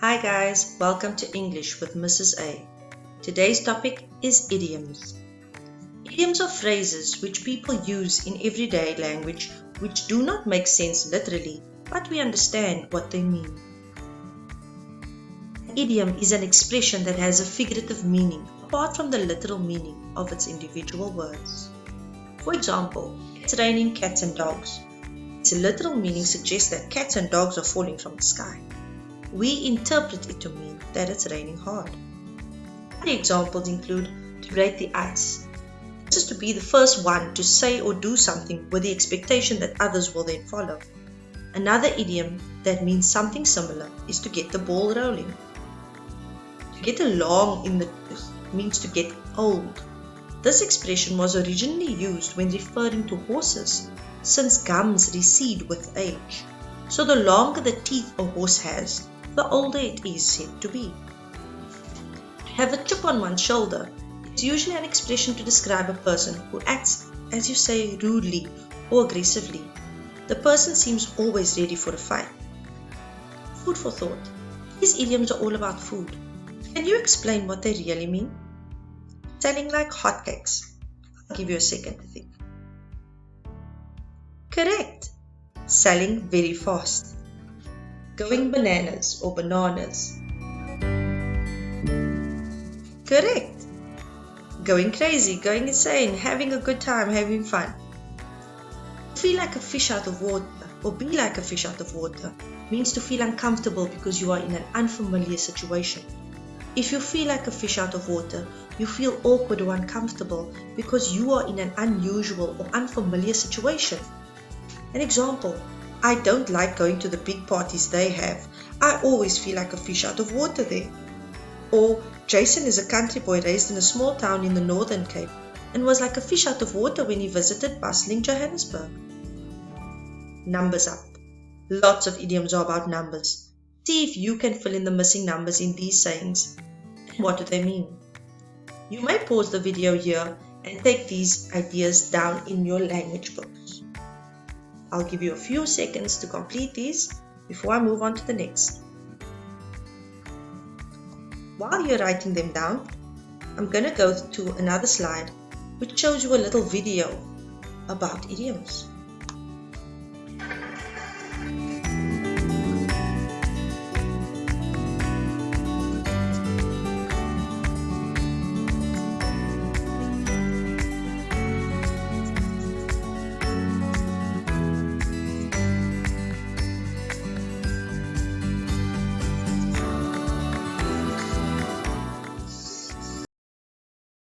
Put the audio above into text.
Hi guys, welcome to English with Mrs. A. Today's topic is idioms. Idioms are phrases which people use in everyday language which do not make sense literally, but we understand what they mean. An idiom is an expression that has a figurative meaning apart from the literal meaning of its individual words. For example, it's raining cats and dogs. Its literal meaning suggests that cats and dogs are falling from the sky. We interpret it to mean that it's raining hard. Other examples include to break the ice. This is to be the first one to say or do something with the expectation that others will then follow. Another idiom that means something similar is to get the ball rolling. To get along in the tooth means to get old. This expression was originally used when referring to horses, since gums recede with age. So the longer the teeth a horse has, the older it is said to be. To have a chip on one's shoulder is usually an expression to describe a person who acts, as you say, rudely or aggressively. The person seems always ready for a fight. Food for thought. These idioms are all about food. Can you explain what they really mean? Selling like hotcakes. I'll give you a second to think. Correct. Selling very fast. Going bananas or bananas. Correct. Going crazy, going insane, having a good time, having fun. Feel like a fish out of water or be like a fish out of water means to feel uncomfortable because you are in an unfamiliar situation. If you feel like a fish out of water, you feel awkward or uncomfortable because you are in an unusual or unfamiliar situation. An example, I don't like going to the big parties they have. I always feel like a fish out of water there. Or, Jason is a country boy raised in a small town in the Northern Cape and was like a fish out of water when he visited bustling Johannesburg. Numbers up. Lots of idioms are about numbers. See if you can fill in the missing numbers in these sayings. And what do they mean? You may pause the video here and take these ideas down in your language books. I'll give you a few seconds to complete these before I move on to the next. While you're writing them down, I'm going to go to another slide which shows you a little video about idioms.